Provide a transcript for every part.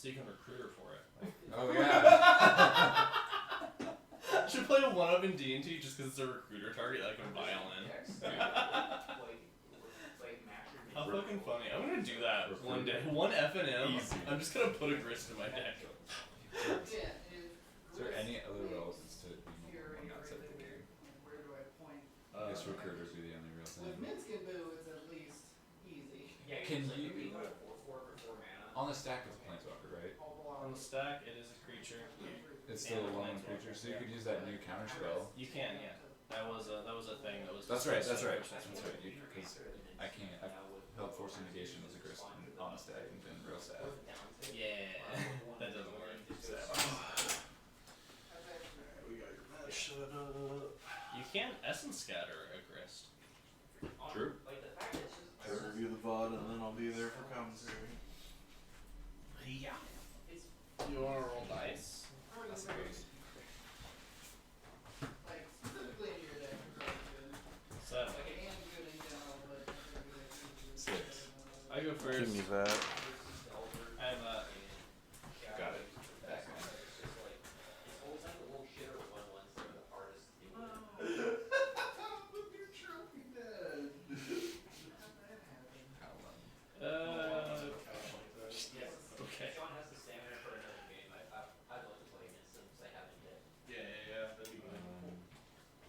So you can recruit her for it. Oh yeah. Should play a 1-up in D&T just because it's a recruiter target, like a violin. How fucking funny. I'm gonna do that one day. 1 F&M. Easy. I'm just gonna put a grist in my deck. Is there any other relevance to being one outside of the game? I guess recruiters be the only real thing. With Minsk and Boo, it's at least easy. Can you on the stack it's a planeswalker, right? On the stack, it is a creature. It's still a 1/1 creature, so you could use that new counter spell. You can, yeah. That was a thing that was. That's right. Because I can't. I held force negation as a grist on a stack and been real sad. Yeah, that doesn't work. Sad. We got your mana. Shut up. You can essence scatter a grist. True. I review the VOD and then I'll be there for commentary. Yeah. You wanna roll dice? That's great. Like, specifically in your deck, it's really good. 7. Like, and good in general, but... 6. I go first. Give me that. I have a. Got it. Back man. Okay. Shawn has the stamina for another game. I'd love to play against him because I haven't yet. Yeah, that'd be good.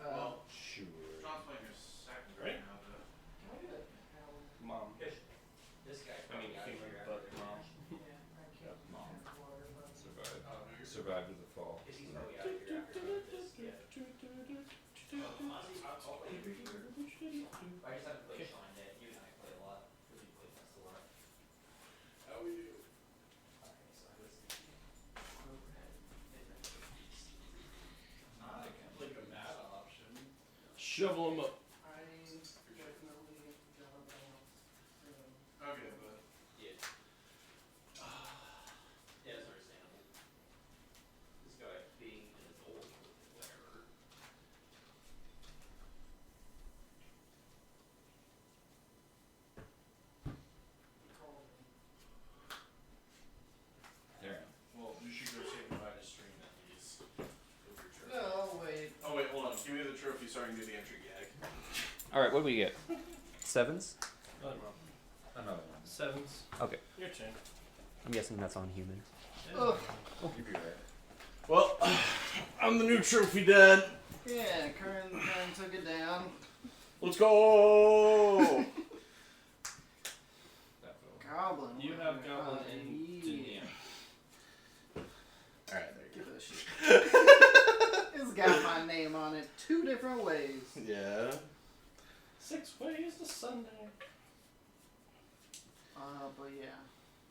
Well, Sure. John's playing his second Right? now, but... Can I do that? Mom. This guy's I mean, probably out human, here but after mom. Yeah, I can't. Mom. Water, but... Survived. Oh, no, you're Survived to the fall. Because he's probably out here after this. Yeah. Honestly, I'll play every year. I just haven't played Shawn yet. You and I play a lot. Really play Fest a lot. How we do? Alright, so I was thinking. Like a mad option. Shovel him up. I definitely got a balance. Okay, but... Yeah. Yeah, that's understandable. This guy being an adult, whatever. There. Well, you should go say goodbye to stream at least. No, wait. Oh wait, hold on. Give me the trophy so I can do the entry gag. Alright, what do we get? 7s? Another mom. Another one. 7s. Okay. Your turn. I'm guessing that's on human. Ugh. You'd be right. Well, I'm the new trophy dad. Yeah, Kern took it down. Let's go! That fell. Goblin. You have Goblin in Yeah. Alright, there you Give it a shit. It's got my name on it 2 different ways. go. Yeah. 6 ways to Sunday. But yeah.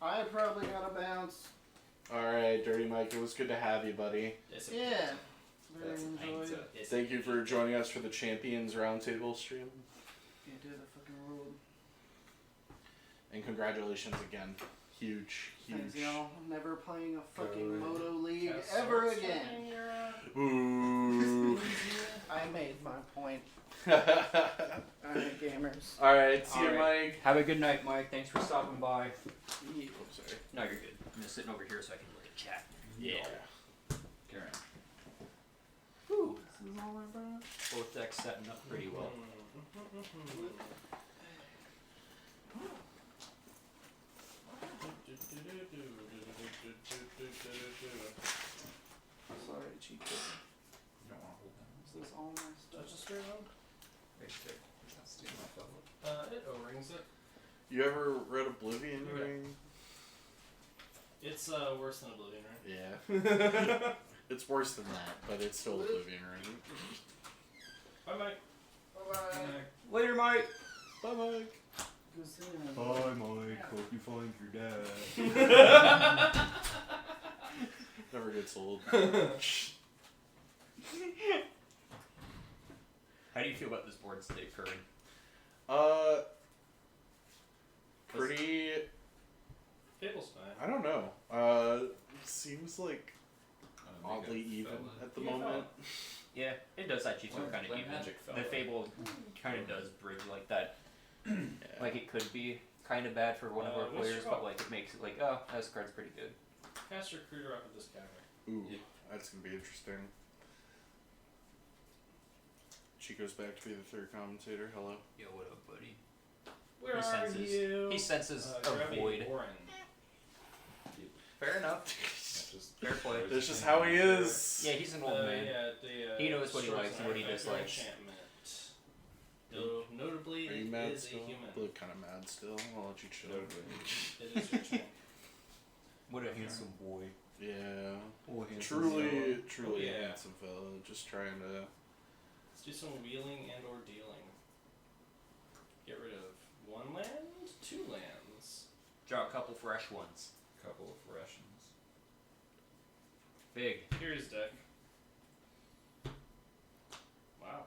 I probably got a bounce. Alright, Dirty Mike, it was good to have you, buddy. Yeah. Very That's enjoyed. Thank you for joining us for the Champions Roundtable stream. Yeah, dude, I fucking ruled. And congratulations again. Huge, huge. Thanks, y'all. I'm never playing a fucking Good. Moto League Cast ever swords again. swinging your ass. Ooh. I made my point. Alright, gamers. Alright, see you, Alright. Mike. Have a good night, Mike. Thanks for stopping by. Yeah. Oh, sorry. No, you're good. I'm just sitting over here so I can look at chat. Yeah. Karen. Whew. This is all I brought. Both decks setting up pretty well. Sorry, cheat code. You don't want to hold them. Is this all my stuff? Touch the straight one. Wait, stick. That's stealing my fellow. It O-rings it. You ever read Oblivion? Right. Ring? It's worse than Oblivion, right? Yeah. It's worse than that, but it's still Oblivion Ring. Bye, Mike. Bye-bye. Later, Mike. Bye, Mike. Good seeing you. Bye, Mike. Hope you find your dad. Never gets old. How do you feel about this board state, Curran? Pretty. Fable's fine. I don't know. Seems like oddly even at the Yeah, moment. Yeah, it does actually feel kind of Play even. Magic The Fella. Fable kind of does bridge like that. Yeah. Like it could be kind of bad for one of our what's players, your but like it makes it like, oh, this card's pretty good. Cast Recruiter up at this counter. Ooh, Yeah. that's gonna be interesting. Chico's back to be the third commentator. Hello. Yo, what up, buddy? Where He are senses- you? He senses Grab a void. Orin. Fair enough. That's just Fair play. That's just how he is. Yeah, he's an old man. Yeah, the, He knows what he strokes likes and what he artifact or dislikes. enchantment. Though, notably, Are you it mad is still? a human. You look kind of mad still. I'll let you chill. It is your turn. What a handsome boy. Yeah. Oh, handsome Truly, fella. truly Oh, yeah. a handsome fella. Just trying to. Let's do some wheeling and or dealing. Get rid of 1 land, 2 lands. Draw a couple fresh ones. Couple of rations. Big. Here's deck. Wow.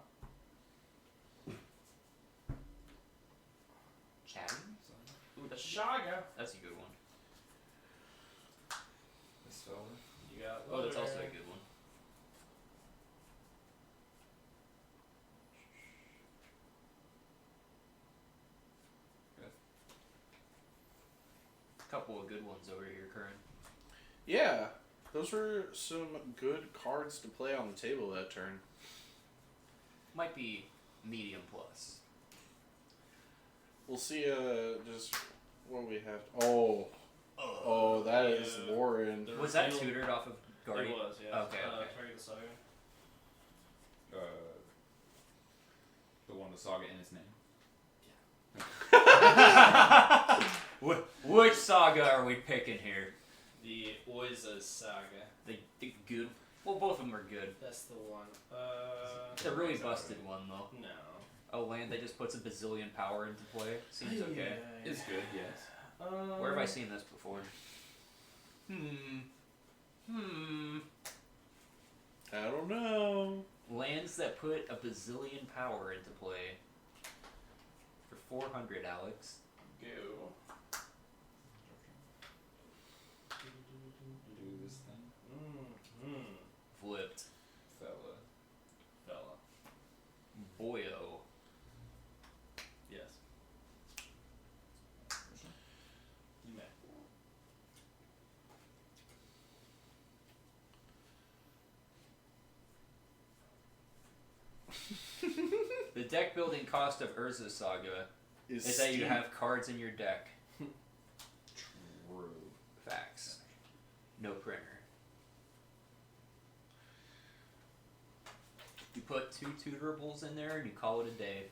Chatting? Ooh, that's Shaga. That's a good one. This fella. You got Oh, that's also a Loader. good one. Couple of good ones over here, Curran. Yeah, those were some good cards to play on the table that turn. Might be medium plus. We'll see. Just what we have. Oh, that is Yeah. Warren. The Was that reveal- tutored off of Guardian? It was, yeah. Okay, okay. Target the Saga. The one with Saga in his name. Which saga are we picking here? The Oiza Saga. The good. Well, both of them are good. That's the one. The really busted one though. No. A land that just puts a bazillion power into play seems okay. It's good, yes. Where have I seen this before? I don't know. Lands that put a bazillion power into play. For 400, Alex. Go. Do this thing. Flipped. Fella. Boyo. Yes. You may. The deck building cost of Urza Saga is that you steep. have cards in your deck. True. Facts. No printer. You put 2 tuturables in there and you call it a day.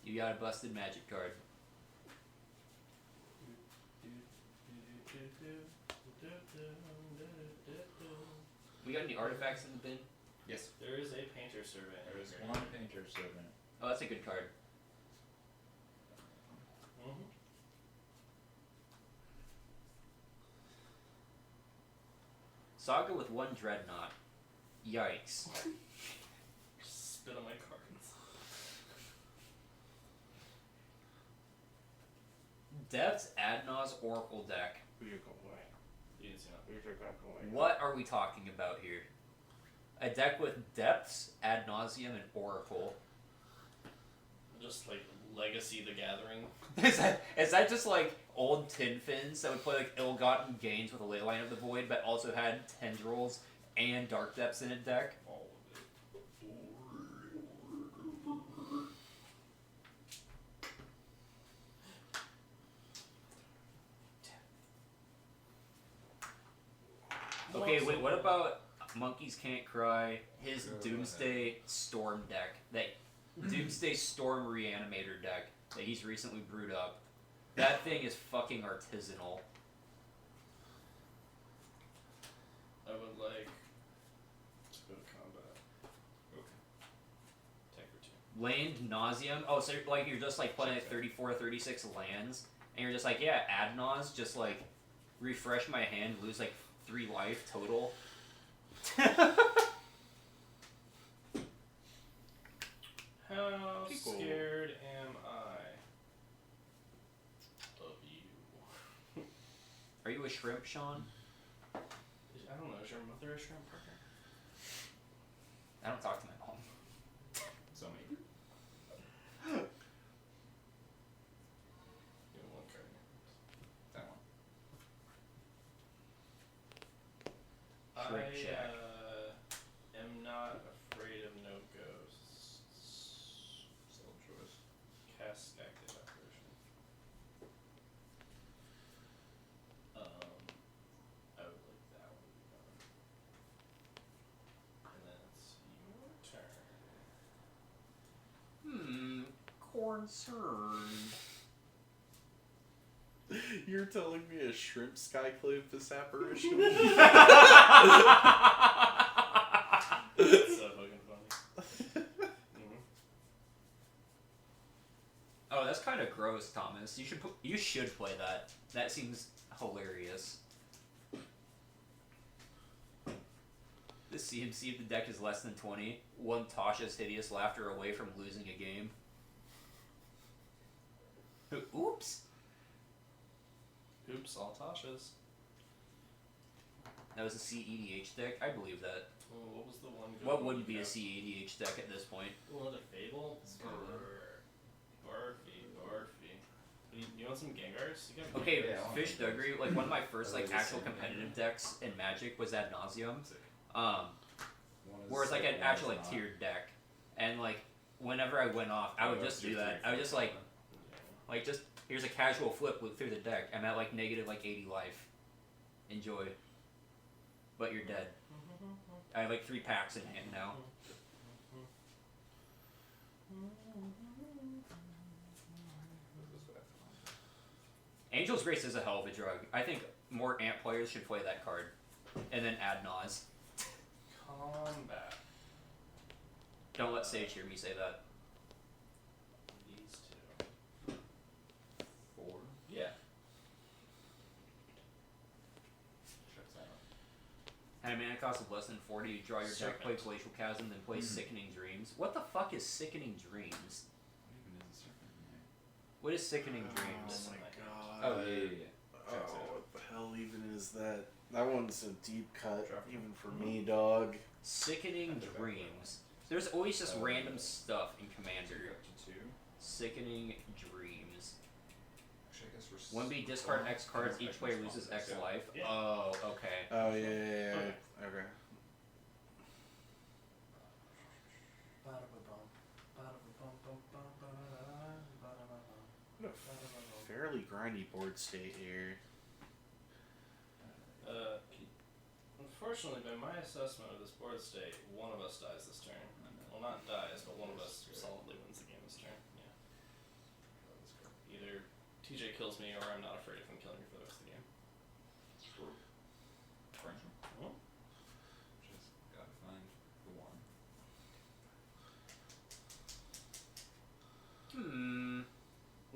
You got a busted magic card. We got any artifacts in the bin? Yes. There is a painter survey. There is one painter servant. Oh, that's a good card. Mm-hmm. Saga with 1 dreadnought. Yikes. Spit on my cards. Depth's Adnaz Oracle deck. Who you go away? You didn't see nothing. Who you go away? What are we talking about here? A deck with Depths, Ad Nauseam, and Oracle. Just like Legacy the Gathering. Is that just like old tin fins that would play like ill-gotten gains with a Leyline of the Void, but also had Tendrils and Dark Depths in a deck? All of it. Okay, wait, what about Monkeys Can't Cry, his Go Doomsday Storm deck, that Doomsday Storm Reanimator deck that he's recently brewed up? That thing is fucking artisanal. I would like to go to combat. Okay. Tech or 2. Land Nauseam. Oh, so like you're just like playing like 34, 36 lands, and you're just like, yeah, Ad Naus, just like refresh my hand, lose like 3 life total. How People. scared am I of you? Are you a shrimp, Shawn? I don't know. Is your mother a shrimp Parker? I don't talk to my mom. So me. Give me 1 card. That one. Trick check. Am not afraid of no ghosts. Solid choice. Cast active apparition. I would like that one to be gone. And then it's your turn. Concerned. You're telling me a shrimp skyclave this apparition? That's so fucking funny. Oh, that's kind of gross, Thomas. You should play that. That seems hilarious. The CMC of the deck is less than 20. One Tasha's hideous laughter away from losing a game. Oops. Oops, all Tasha's. That was a CEDH deck. I believe that. Oh, what was the one? good What one wouldn't you be a had? CEDH deck at this point? Another Fable? Barfy. You want some Gengars? You got Okay, Yeah, I want Fish to do Duggery, like one of my first like Oh, actual yeah. competitive decks in Magic was Ad Nauseum. Sick. Um, One is where it's like sick, an one actual is like not. tiered deck, and like whenever I went off, I would Oh, just two, do that. three, I would just four, like just here's a casual flip through the deck. I'm at like negative like 80 life. Enjoy. But you're dead. I have like 3 packs in hand now. Angel's Grace is a hell of a drug. I think more Ant players should play that card, and then add Nas. Combat. Don't let Sage hear me say that. These two. 4. Yeah. Checks out. At a mana cost of less than 40, you draw your deck, play Glacial Chasm, then play Sickening Dreams. What the fuck is Sickening Dreams? What even is a serpent in there? What is Sickening Dreams? This Oh in my my god. Oh, yeah. Checks Oh, out. what the hell even is that? That one's a deep cut, Drop it. even for me, dog. Sickening Dreams. There's always just random stuff in So Commander. you're up to 2. Sickening Dreams. Actually, I guess we're. 1B discard X cards, each player loses X life. Yeah. Oh, okay. Oh, yeah. Okay. What a fairly grindy board state here. Unfortunately, by my assessment of this board state, one of us dies this turn. Well, not dies, but one of us solidly wins the game this turn. Yeah. Either TJ kills me, or I'm not afraid of him killing me for the rest of the game. True. Differential. Hmm? Just gotta find the one.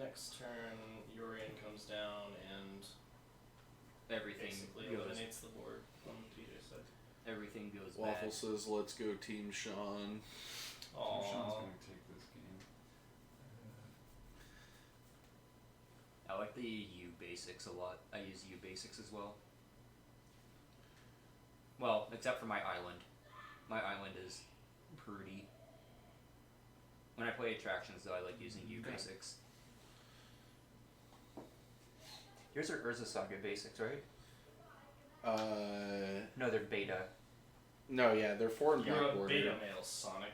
Next turn, Yorian comes down and Everything basically goes. eliminates the board on TJ's side. Everything goes Waffle bad. says, let's go Team Shawn. Sean's Aww. gonna take this game. I like the U basics a lot. I use U basics as well. Well, except for my island. My island is pretty. When I play attractions, though, I like using U basics. Yours are Urza Saga basics, right? No, they're beta. No, yeah, they're 4 and You're black a border. beta male, Sonic.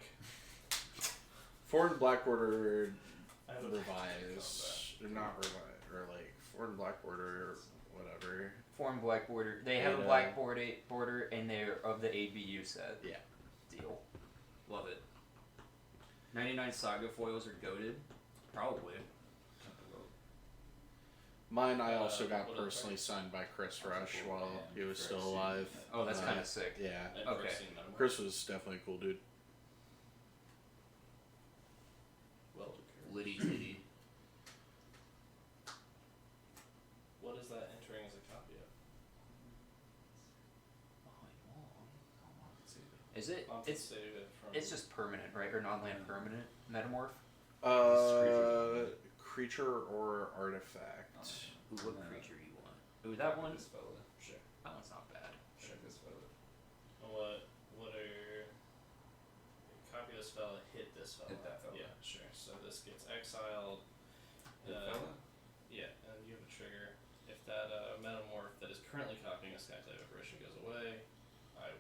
4 and black border I have a revise. They're not revise, or like 4 and black border or whatever. Form black border. They have a Beta. black border, and they're of the ABU set. Yeah. Deal. Love it. 99 Saga foils are goated. Probably. Mine, I also got what are the personally cards? signed by Chris Rush cool, while man. he was Chris, still yeah. alive. Oh, that's kind of sick. Yeah. I've Okay. never seen Metamorph. Chris was definitely a cool dude. Well deserved. Liddy titty. What is that entering as a copy of? Is it? Compensated from It's just permanent, right? Or non-land permanent metamorph. Creature or artifact. Ooh, what creature you want? Ooh, that one. This fella. sure. That one's not bad. Check this fella. What are copy this fella, hit this fella. Hit that fella. Yeah, sure. So this gets exiled. Hit fella? Yeah, and you have a trigger. If that metamorph that is currently copying a Skyclave apparition goes away, I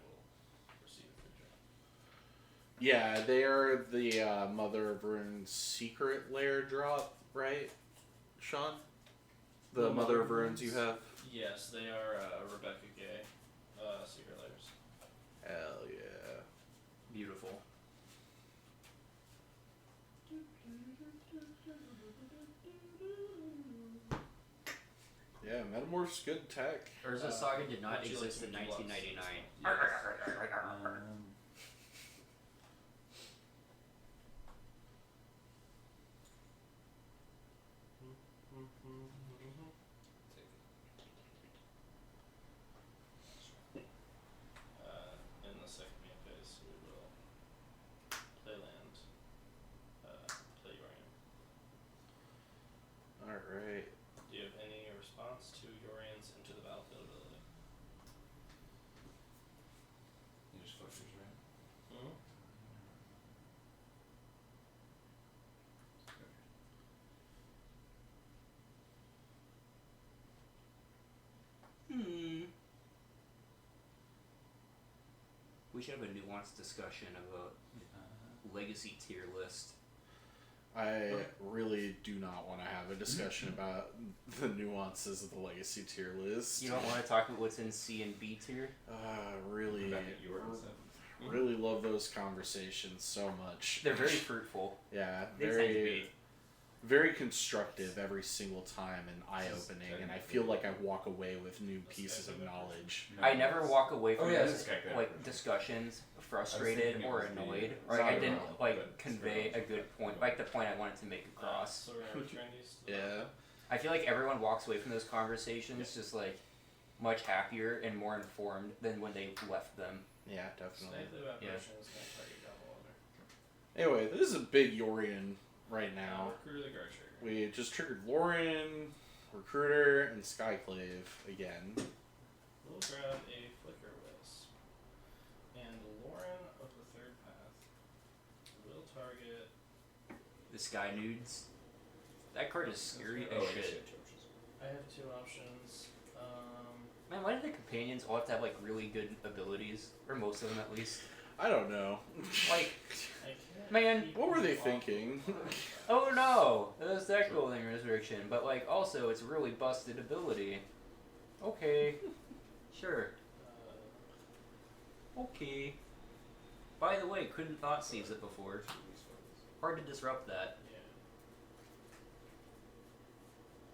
Yeah, they are the Mother of Rune's secret lair drop, right, Shawn? The Mother of Runes you have? Yes, they are Rebecca Gay secret layers. Hell yeah. Beautiful. Yeah, Metamorph's good tech. Urza Saga did not would you like exist to in make deluxe? 1999. In the second main phase, we will play land, play Yorian. Alright. Do you have any response to Yorian's into the battlefield ability? You just flickers, right? Hmm? We should have a nuanced discussion about legacy tier list. I really do not want to have a discussion about the nuances of the legacy tier list. You don't want to talk about what's in C and B tier? Really, Rebecca, you were upset. really love those conversations so much. They're very fruitful. Yeah, They tend to very, be. very constructive every single time and eye-opening, and I feel like I walk away with new pieces of knowledge. No, I never walk away from yeah, those this guy could. like discussions frustrated thinking it or was the- annoyed. it's Like not I at didn't all, like but it's convey a relevant. good point, like the point I wanted to make across. So we're gonna return these to the Yeah. I feel like everyone walks away from those conversations just like much happier and more informed than when they left them. Yeah, definitely. Snake the Evaporation Yeah. is going to target down the water. Anyway, this is a big Yorian right now. Recruiter the guard trigger. We just triggered Lauren, Recruiter, and Skyclave again. We'll grab a Flicker Wisp. And Lauren of the third path will target. The Sky Nudes. That card is scary Oh, as I guess shit. you had torches. I have two options. Man, why do the companions all have to have like really good abilities? Or most of them at least. I don't know. Like, I can't Man, keep what were they them off thinking? of- oh no! That's deck building restriction, but like also it's really busted ability. Okay. Sure. Okay. By the way, couldn't thought seize it before. Hard to disrupt that. Yeah.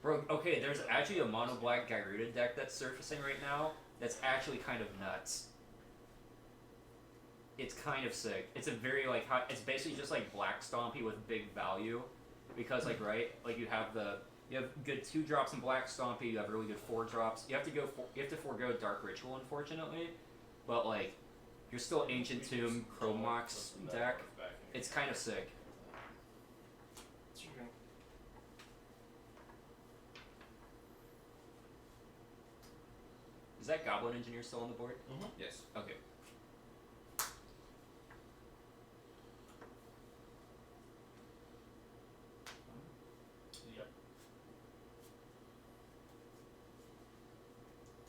Bro, okay, there's actually a mono black Gyruda deck that's surfacing right now that's actually kind of nuts. It's kind of sick. It's a very like high, it's basically just like Black Stompy with big value, because like right, like you have good 2 drops in Black Stompy, you have really good 4 drops. You have to forego Dark Ritual unfortunately, but like you're still Ancient We Tomb just Chromox flip the deck. network back and It's kind of sick. It's your turn. Is that Goblin Engineer still on the board? Yes. Okay. Yep.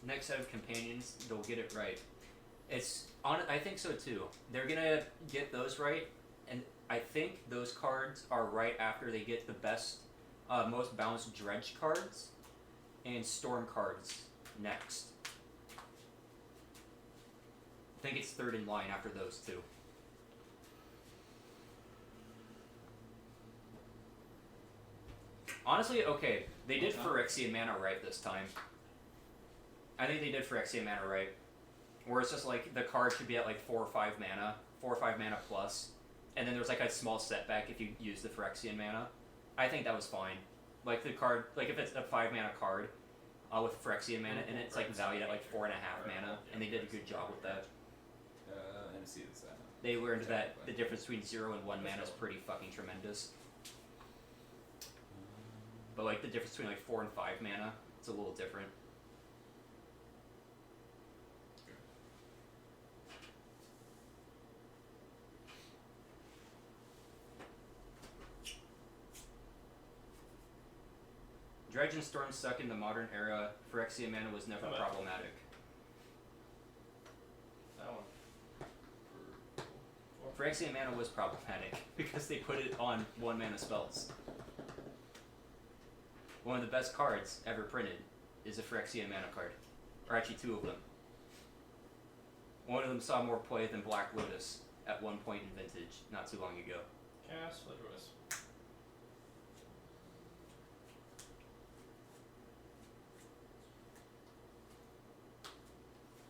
Next set of companions, they'll get it right. I think so too. They're gonna get those right, and I think those cards are right after they get the best, most balanced dredge cards, and storm cards next. I think it's third in line after those two. Honestly, okay, they did Phyrexian Mana right this time. I think they did Phyrexian Mana right. Where it's just like the card should be at like 4 or 5 mana, 4 or 5 mana plus, and then there's like a small setback if you use the Phyrexian Mana. I think that was fine. Like the card, like if it's a 5 mana card with Phyrexian Mana in it, it's like valued at like 4.5 mana, and they did a good job with that. And see this. They learned that the difference between 0 and 1 mana is pretty fucking tremendous. But like the difference between like 4 and 5 mana, it's a little different. Dredge and Storm suck in the modern era. Phyrexian Mana was never Come on. problematic. That one. 4. Phyrexian mana was problematic because they put it on 1 mana spells. One of the best cards ever printed is a Phyrexian mana card. Or actually 2 of them. One of them saw more play than Black Lotus at one point in Vintage, not too long ago. Cast Flicker Wisp.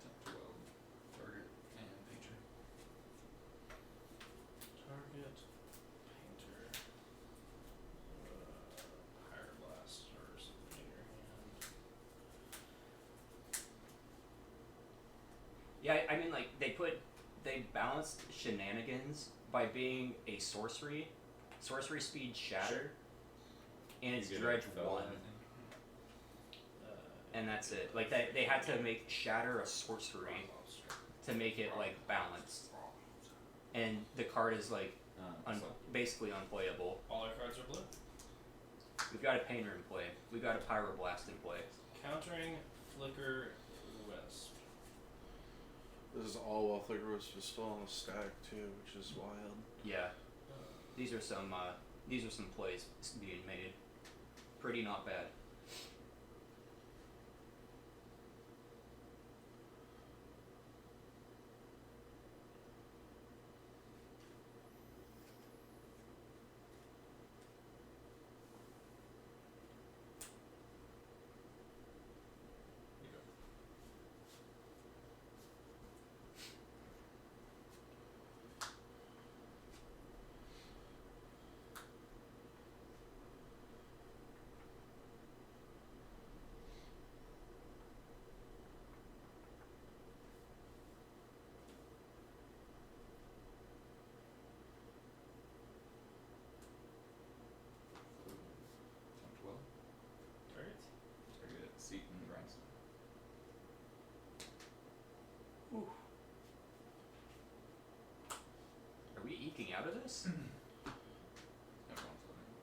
Tap 12. Target and nature. Target. Painter. Higher Blast or something in your hand. Yeah, I mean, like, they balanced shenanigans by being a sorcery speed shatter, and it's You get dredge a 1, I think. and that's it. Like, they had to make shatter a sorcery to make it, like, balanced. And the card is, like, So, basically unplayable. All our cards are blue. We've got a Painter in play. We've got a Pyroblast in play. Countering Flicker Wisp. This is all while Flicker was still on the stack too, which is wild. Yeah, these are some plays being made. Pretty not bad. you go. Tap 12. Target. Target seat and grindstone. Are we eking out of this? Everyone's loading.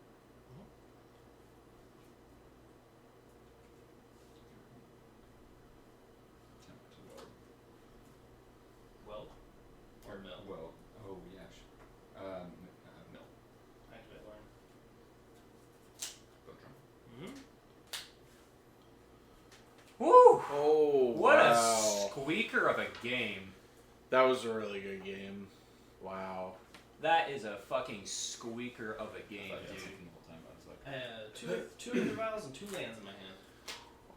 Tap 12. Weld. Or Mill. Well, oh yeah. Mill. Activate Learn. Boat drum. Mm-hmm. Woo! Oh, What wow. a squeaker of a game. That was a really good game. Wow. That is a fucking squeaker of a game, I thought you had dude. something the whole time. I was like, I had two Ender Vials and 2 lands in my hand.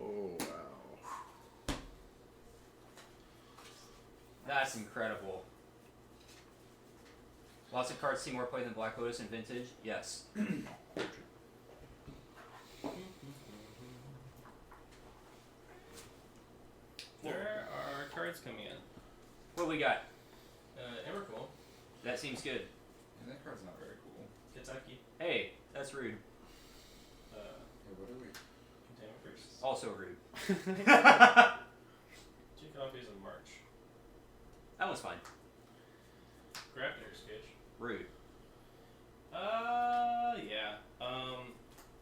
Oh, wow. That's incredible. Lots of cards see more play than Black Lotus in Vintage? Yes. There are cards coming in. What do we got? Emrakul. That seems good. yeah, that card's not very cool. Kentucky. Hey, that's rude. Hey, what are we? Containment Priests. Also rude. 2 copies of March. That one's fine. Grafdigger's Cage. Rude. Yeah.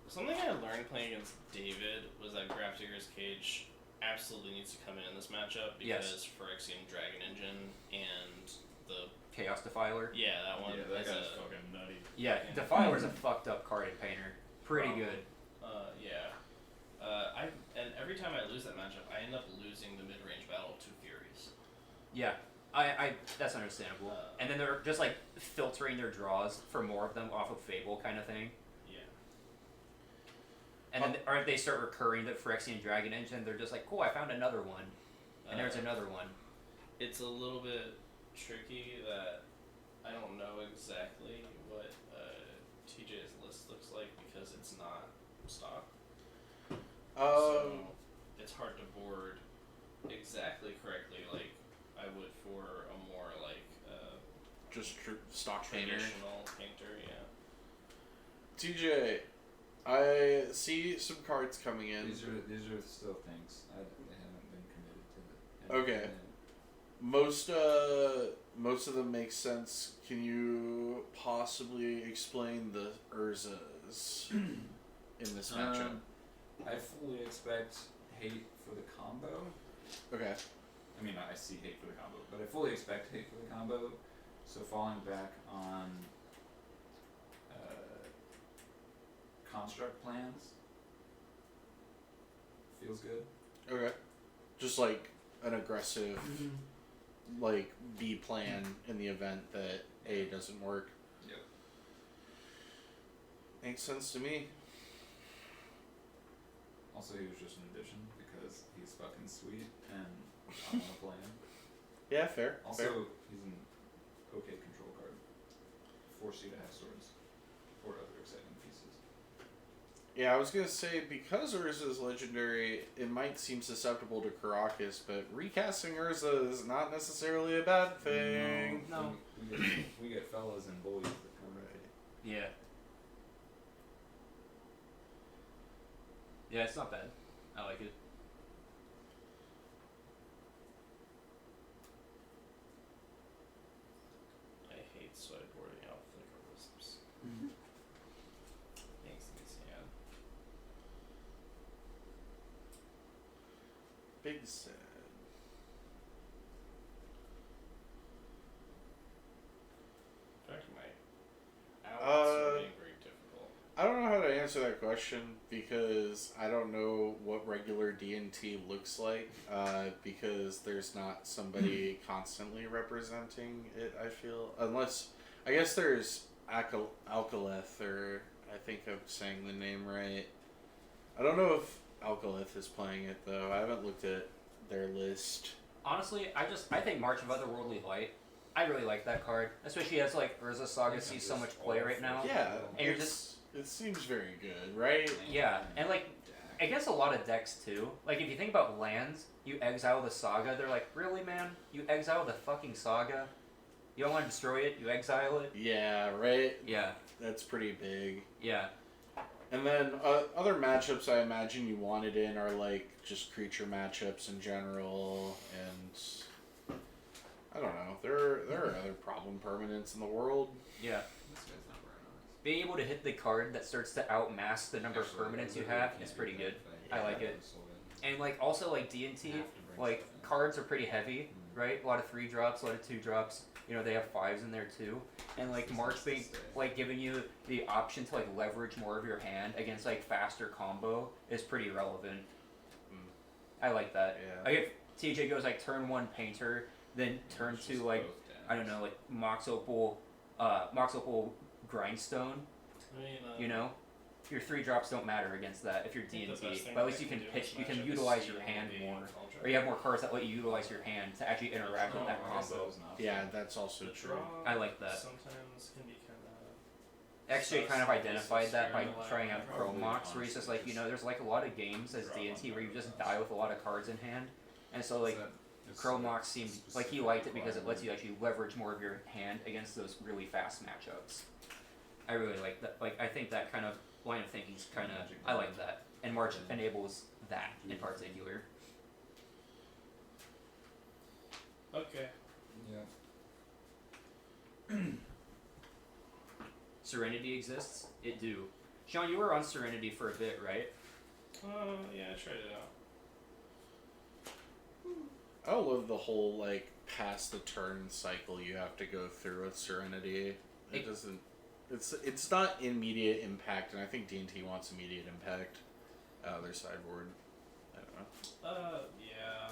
Something I learned playing against David was that Grafdigger's Cage absolutely needs to come in this matchup because Phyrexian Dragon Engine and the Chaos Defiler. that one Yeah, that is guy's a fucking nutty. Yeah, Defiler's a fucked up card in Painter. Pretty good. and every time I lose that matchup, I end up losing the mid-range battle to Furies. Yeah. I that's understandable. And then they're just like filtering their draws for more of them off of Fable kind of thing. Yeah. And then or if they start recurring the Phyrexian Dragon Engine, they're just like, cool, I found another one. And there's another one. It's a little bit tricky that I don't know exactly what TJ's list looks like because it's not stock. So it's hard to board exactly correctly like I would for a more like just stock painter. traditional painter, yeah. TJ, I see some cards coming in. These are still things. They haven't been committed to the. Okay. Most of them make sense. Can you possibly explain the Urzas in this matchup? I fully expect hate for the combo. Okay. I mean, I see hate for the combo, but I fully expect hate for the combo. So falling back on construct plans feels good. Okay. Just like an aggressive, like B plan in the event that A doesn't work. Yep. Makes sense to me. Also, he was just an addition because he's fucking sweet and I want to play him. Yeah, fair. Also, fair. he's an okay control card. Force you to have swords or other exciting pieces. Yeah, I was gonna say because Urza is legendary, it might seem susceptible to Caracas, but recasting Urza is not necessarily a bad thing. No. We get fellas and boys that come Yeah. Yeah, it's not bad. I like it. I hate sideboarding out flicker wisps. Makes me sad. Big sad. In fact, my outs are being very difficult. I don't know how to answer that question because I don't know what regular D&T looks like because there's not somebody constantly representing it, I feel. Unless, I guess there's Alkaleth, or I think I'm saying the name right. I don't know if Alkaleth is playing it though. I haven't looked at their list. Honestly, I think March of Otherworldly Light. I really like that card, especially as like Urza Saga sees so much play right now. Yeah, And you're it seems very good, right? Yeah, and like I guess a lot of decks too. Like if you think about lands, you exile the Saga. They're like, really, man? You exile the fucking Saga? You don't want to destroy it? You exile it? Yeah, right? Yeah, That's pretty big. yeah. And then other matchups I imagine you wanted in are like just creature matchups in general, and I don't know. There are other problem permanents in the world. Yeah. This guy's not wearing ours. Being able to hit the card that starts to outmask the number of permanents you have is pretty good. I like it. And like also like D&T, like cards are pretty heavy, right? A lot of 3-drops, a lot of 2-drops. You know, they have 5s in there too. And like March being like giving you the option to like leverage more of your hand against like faster combo is pretty relevant. I like that. Yeah. Like if TJ goes like turn 1 Painter, then turn 2 like I don't know, like Mox Opal Grindstone. I mean, You know, your 3-drops don't matter against that if you're I think the D&T. best thing But at least that you can do in pitch, this you can matchup is utilize see your him hand being more, contract. or you have more cards that let you utilize your hand to actually interact with that combo. Yeah, that's also The true. draw I like that. sometimes can be kind of. XJ kind of identified that by Scary trying out Probably, Chrome Mox, where he's just like, you know, there's like a lot of games as D&T where you just die with a lot of cards in hand, and so like Chrome Mox seemed like he liked it because it lets you actually leverage more of your hand against those really fast matchups. I really like that. Like I think that kind of line of thinking is kind of I like that, and March enables that in particular. Okay. Yeah. Serenity exists. It do. Shawn, you were on Serenity for a bit, right? Yeah, I tried it out. I love the whole like past the turn cycle you have to go through with Serenity. It doesn't. It's not immediate impact, and I think D&T wants immediate impact out of their sideboard. I don't know. Yeah.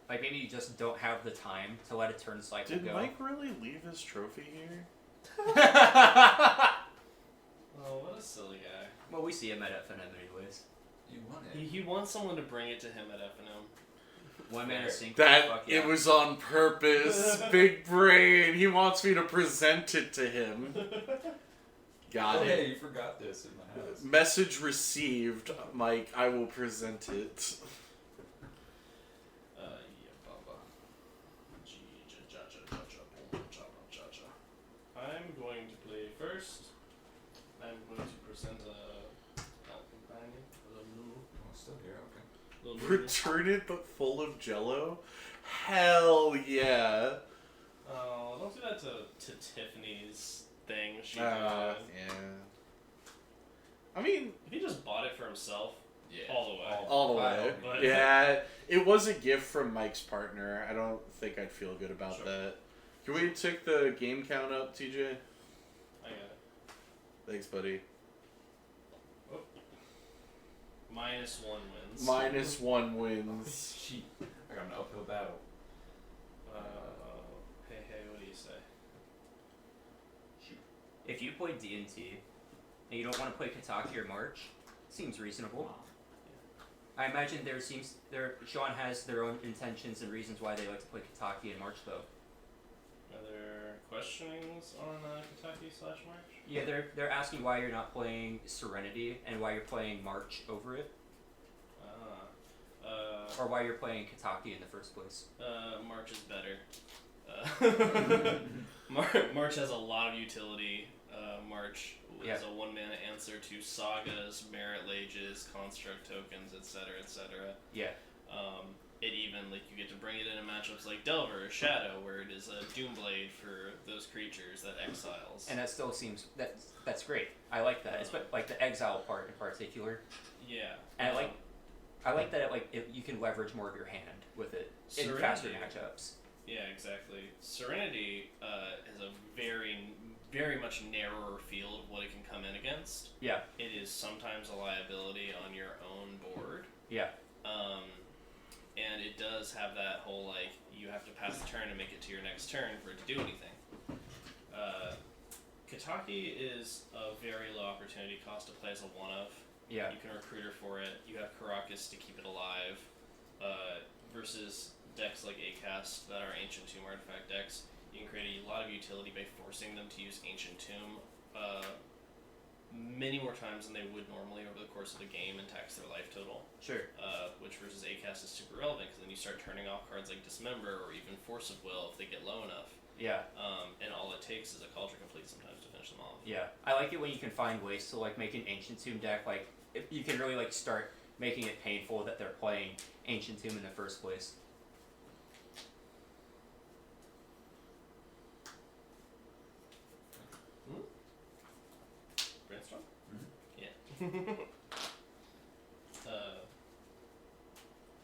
Like maybe you just don't have the time to let a turn cycle Did go. Mike really leave his trophy here? Oh, what a silly guy. Well, we see him at FNM anyways. You won it. He wants someone to bring it to him at FNM. One man sync. That fuck yeah. it was on purpose. Big brain. He wants me to present it to him. Got Oh, it. hey, you forgot this in my house. Message received, Mike. I will present it. Yeah, baba. I'm going to play first. I'm going to present a companion, a little Oh, it's still here, okay. little Return it, but full of Jello. Hell yeah. Oh, don't do that to Tiffany's thing. She Yeah. got. I mean, If he just bought it for himself, Yeah. all the way. All the way. But- Yeah, it was a gift from Mike's partner. I don't think I'd feel good about Sure. that. Can we take the game count up, TJ? I got it. Thanks, buddy. -1 wins. -1 wins. Sheep. I got an uphill battle. Hey, what do you say? If you play D&T and you don't want to play Kataki or March, seems reasonable. I imagine Shawn has their own intentions and reasons why they like to play Kataki and March though. Are there questionings on Kentucky/March? Yeah, they're asking why you're not playing Serenity and why you're playing March over it, or why you're playing Kataki in the first place. March is better. March has a lot of utility. March is a 1-mana answer to sagas, merit lages, construct tokens, etc., etc. Yeah. It even, like, you get to bring it in matchups like Delver or Shadow, where it is a Doomblade for those creatures that exiles. And that still seems that's great. I like that. It's like the exile part in particular. Yeah. And I like that you can leverage more of your hand with it in faster matchups. Yeah, exactly. Serenity is a very, very much narrower field of what it can come in against. Yeah. It is sometimes a liability on your own board. Yeah. And it does have that whole, like, you have to pass the turn and make it to your next turn for it to do anything. Kataki is a very low opportunity cost to play as a one-of. Yeah. You can recruit her for it. You have Karakas to keep it alive. Versus decks like Acast that are Ancient Tomb artifact decks, you can create a lot of utility by forcing them to use Ancient Tomb many more times than they would normally over the course of the game and tax their life total. Sure. Which versus Acast is super relevant because then you start turning off cards like Dismember or even Force of Will if they get low enough. Yeah. And all it takes is a Cauldron Complete sometimes to finish them off. Yeah. I like it when you can find ways to like make an Ancient Tomb deck if you can really like start making it painful that they're playing Ancient Tomb in the first place. Brainstorm? Mm-hmm. Yeah.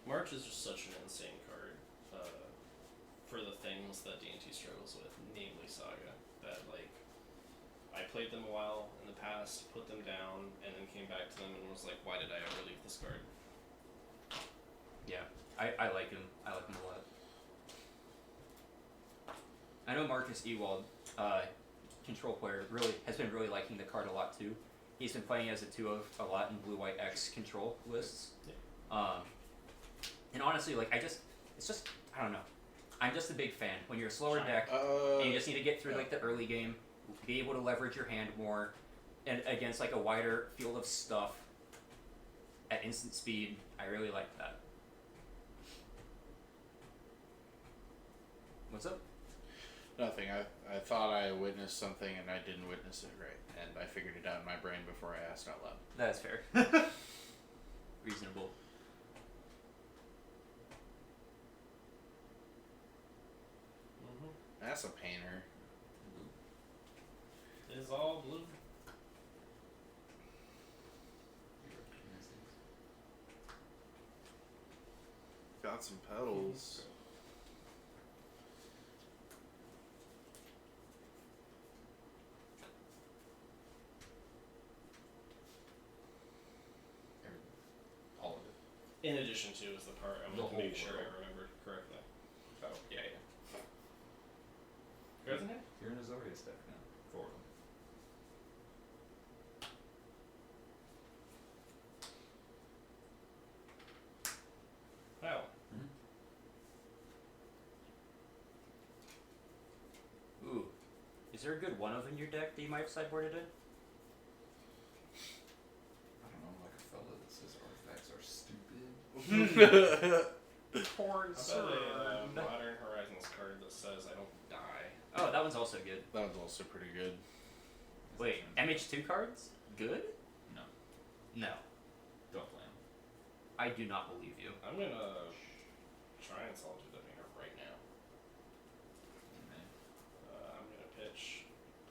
March is just such an insane card for the things that D&T struggles with, namely Saga. That, like, I played them a while in the past, put them down, and then came back to them and was like, why did I ever leave this card? Yeah. I like him. I like him a lot. I know Marcus Ewald, control player, has been really liking the card a lot too. He's been playing as a 2-of a lot in blue-white X control lists. Yeah. And honestly, like it's just I don't know. I'm just a big fan. When you're a slower deck and you just need to get through like the early game, be able to leverage your hand more, and against like a wider field of stuff at instant speed, I really like that. What's up? Nothing. I thought I witnessed something and I didn't witness it right, and I figured it out in my brain before I asked out loud. That's fair. Reasonable. That's a painter. It is all blue. Got some petals. All of it. In addition to is the part I'm The going to make whole sure I world. remembered correctly. Oh, yeah. Yours in here? You're in a Zorius deck now. 4 of them. Wow. Ooh. Is there a good one of in your deck that you might have sideboarded in? I don't know, like a fella that says artifacts are stupid. Corn How about a Modern Horizons card that says I don't die? Oh, that one's also good. That was also pretty good. Wait, MH2 cards? Good? No. No. Don't play them. I do not believe you. I'm gonna try and Solitude Demeanor right now. Man. I'm gonna pitch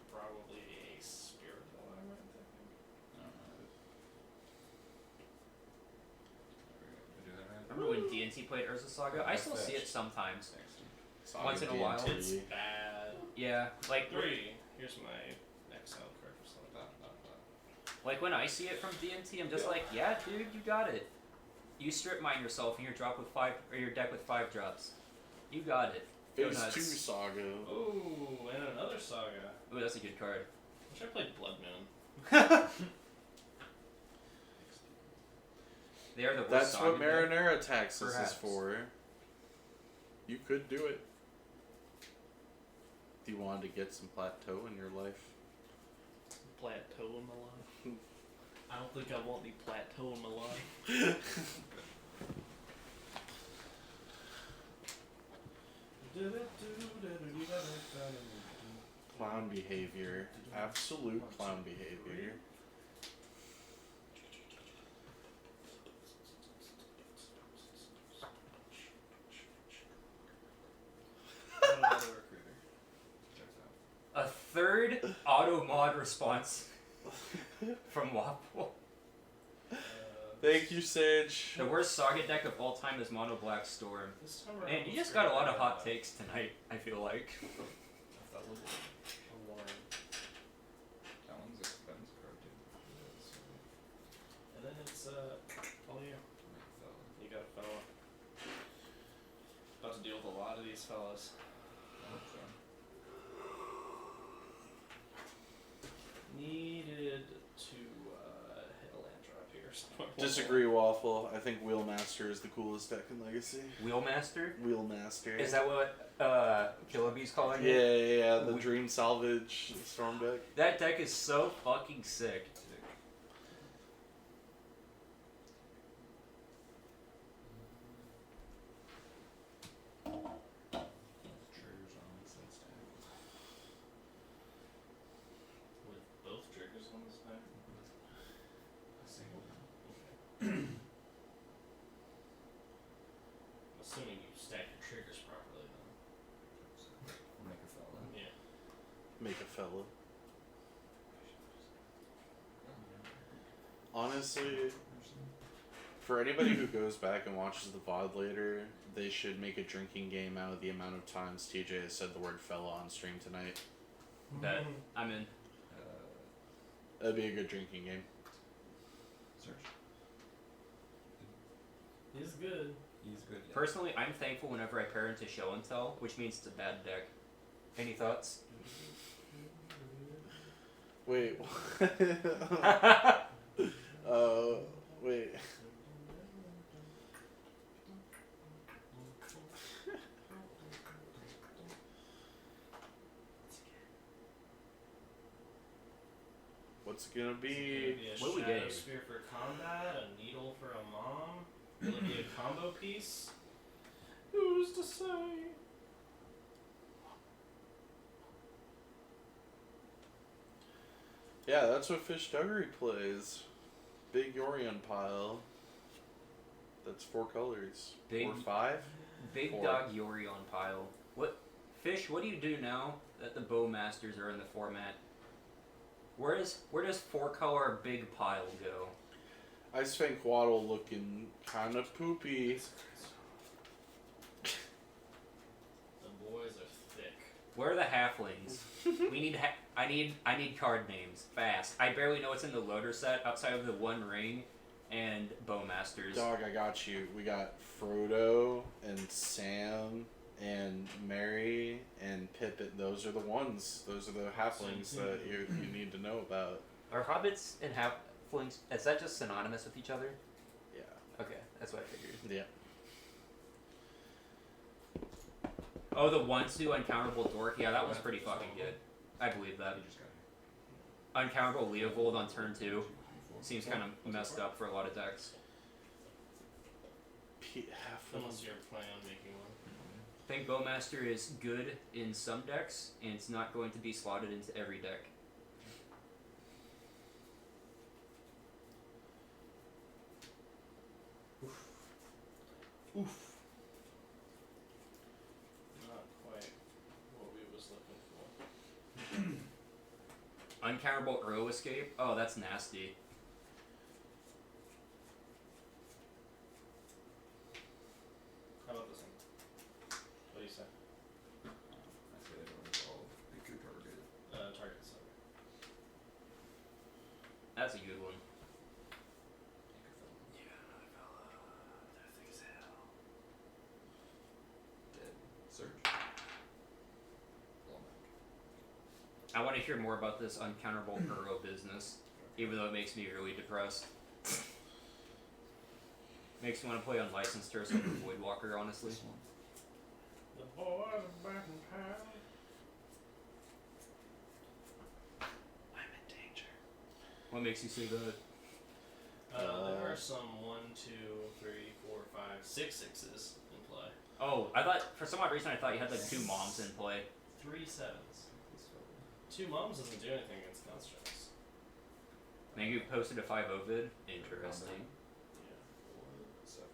probably a Spirit Alignment, I think. I don't know. D&T played Urza Saga. I still see it sometimes. Saga Once in a while. D&T. It's bad. Yeah, like 3. Here's my Excel card or something. like when I see it from D&T, I'm just like, yeah, dude, you got it. You strip mine yourself and your deck with 5 drops. You got it. Go Phase nuts. 2 Saga. Ooh, and another Saga. Ooh, that's a good card. Wish I played Blood Moon. They are the worst That's Saga what deck. Marinara Taxes is Perhaps. for. You could do it. Do you want to get some plateau in your life? Plateau in my life. I don't think I want any plateau in my life. Clown behavior. Absolute clown behavior. A third auto mod response from Waffle. Thank you, Sage. The worst Saga deck of all time is Mono Black Storm. This time around And you was just got a very lot of hot bad. takes tonight, I feel like. That one's a card too. And then it's all you. You got a fella. About to deal with a lot of these fellas. Needed to hit a land drop here. somewhere. Disagree, Waffle. I think Wheelmaster is the coolest deck in Legacy. Wheelmaster? Wheelmaster. Is that what Killabee's calling Yeah, it? yeah, the Dream Salvage Storm deck. That deck is so fucking sick. With both triggers on this deck? Assuming you stack your triggers properly, then. Make a fella. Yeah. Make a fella. Honestly, for anybody who goes back and watches the VOD later, they should make a drinking game out of the amount of times TJ has said the word fella on stream tonight. Bet. I'm in. That'd be a good drinking game. Search. He's good. He's good. Yeah. Personally, I'm thankful whenever I pair into Show and Tell, which means it's a bad deck. Any thoughts? Wait. Wait. What's it gonna be? What we Shadow getting? Spear for combat, a needle for a mom. Will it be a combo piece? Who's to say? Yeah, that's what Fish Duggery plays. Big Yorion pile. That's 4 colors. Big- 4 5? Big Four. Dog Yorion pile. What? Fish, what do you do now that the Bowmasters are in the format? Where does 4-color Big Pile go? Ice Fang Waddle looking kind of poopy. The boys are thick. Where are the halflings? We need I need card names fast. I barely know what's in the loader set outside of the One Ring and Bowmasters. Dog, I got you. We got Frodo and Sam and Mary and Pippin. Those are the ones. Those are the halflings that you need to know about. Are hobbits and halflings? Is that just synonymous with each other? Yeah. Okay, that's what I figured. Yeah. Oh, the 1/2 Uncounterable Dork. Yeah, that was pretty fucking good. I believe that. You just got Uncounterable Leovold on turn 2 seems kind of messed up for a lot of decks. Unless you're planning on making one. I think Bowmaster is good in some decks, and it's not going to be slotted into every deck. Oof. Not quite what we was looking for. Uncounterable Earl Escape? Oh, that's nasty. a good one. Dead. Surge. I want to hear more about this uncounterable hero business, even though it makes me really depressed. Makes me want to play Unlicensed Terrorist over Voidwalker, honestly. This one. The boys are back in town. I'm in danger. What makes you say that? There are some 1, 2, 3, 4, 5, 6 sixes in play. Oh, I thought, for some odd reason, I thought you had like 2 moms in play. 3 sevens. 2 moms doesn't do anything against constructs. Maybe you posted a 5 Ovid. Interesting. Yeah. 4, 7,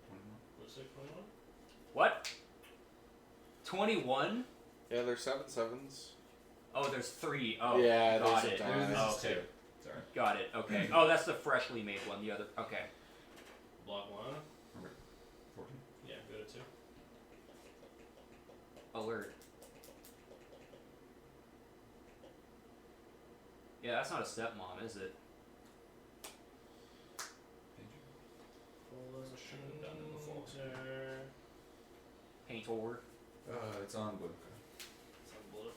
21. Looks like 21. What? 21? Yeah, there's 7/7s. Oh, there's 3. Oh, Yeah, got there's a it. die. Oh, okay. Sorry. Got it. Okay. Oh, that's the freshly made one. The other. Okay. Block 1. 14. Yeah, go to 2. Alert. Yeah, that's not a stepmom, is it? Full as a Should have done it before. shooter. Paint or. It's on blue. Some blue.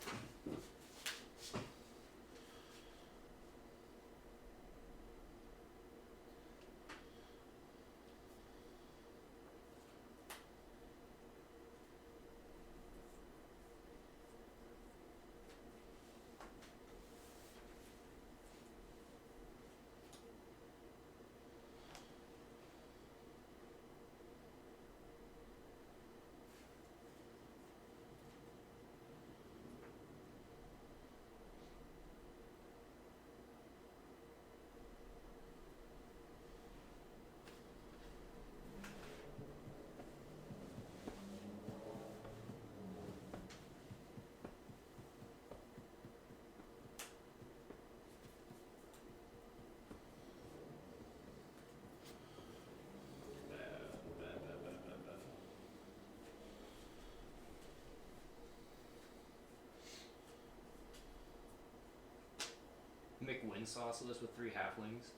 McWin sauceless with 3 halflings.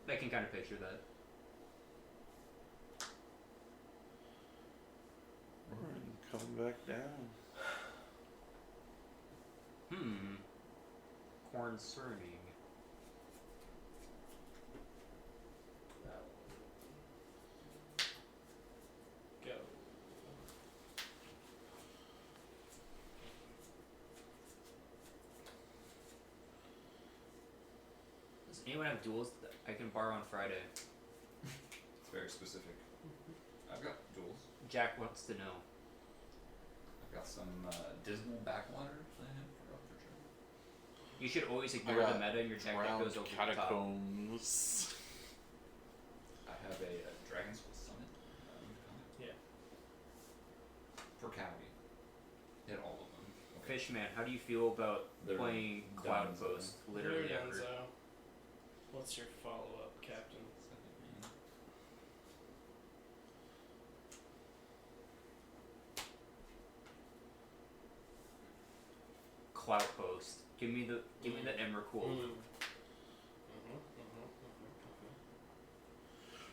I can kind of picture that. Coming back down. Concerning. That one. Go. Does anyone have duels that I can borrow on Friday? It's very specific. I've got duels. Jack wants to know. I've got some dismal backwater that I have for other turn. You should always I ignore got the meta in your deck that Drowned goes over the top. Catacombs. I have a Dragon's Skull Summit. Yeah. For Cowie. Hit all of them. Okay. Fishman, how do you feel about They're playing done, Cloudpost? Literally Here, ever. Denzo. What's your follow-up, Captain? Cloudpost. Give me the Emrakul.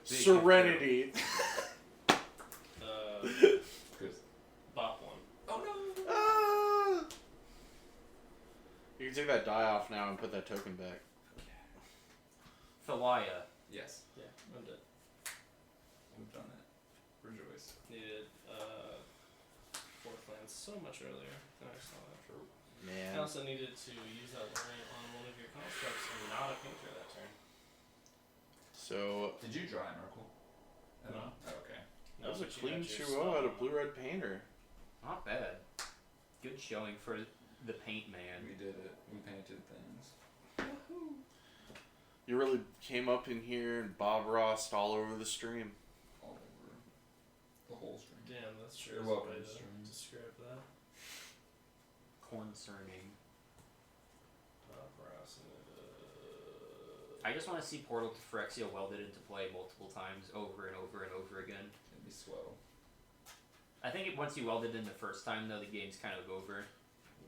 Big Serenity. Good. Bop 1. Oh no! Ah! You can take that die off now and put that token back. Thalia. Yes. Yeah, I'm dead. We've done it. Rejoice. Needed 4th land so much earlier than I saw that. I Man. also needed to use that variant on one of your constructs and not a painter that turn. So Did you draw an Oracle? No. Oh, okay. that was a but you clean had your 2-0 spell out of on. blue-red painter. Not bad. Good showing for the paint man. We did it. We painted things. You really came up in here and Bob Rossed all over the stream. All over the whole stream. Damn, that's true. You're That's a welcome, way Mr. to describe that. Concerning. Ross and I just want to see Portal to Phyrexia welded into play multiple times over and over and over again. It'd be swell. I think once you weld it in the first time, though, the game's kind of over.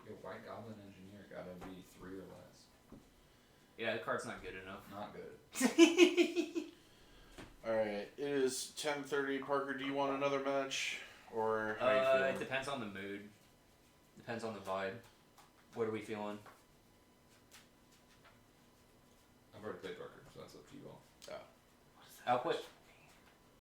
Yo, White Goblin Engineer gotta be 3 or less. Yeah, the card's not good enough. Not good. Alright, it is 10:30. Parker, do you want another match? Or how you It feeling? depends on the mood. Depends on the vibe. What are we feeling? I've already played Parker, so that's up to you all. I'll put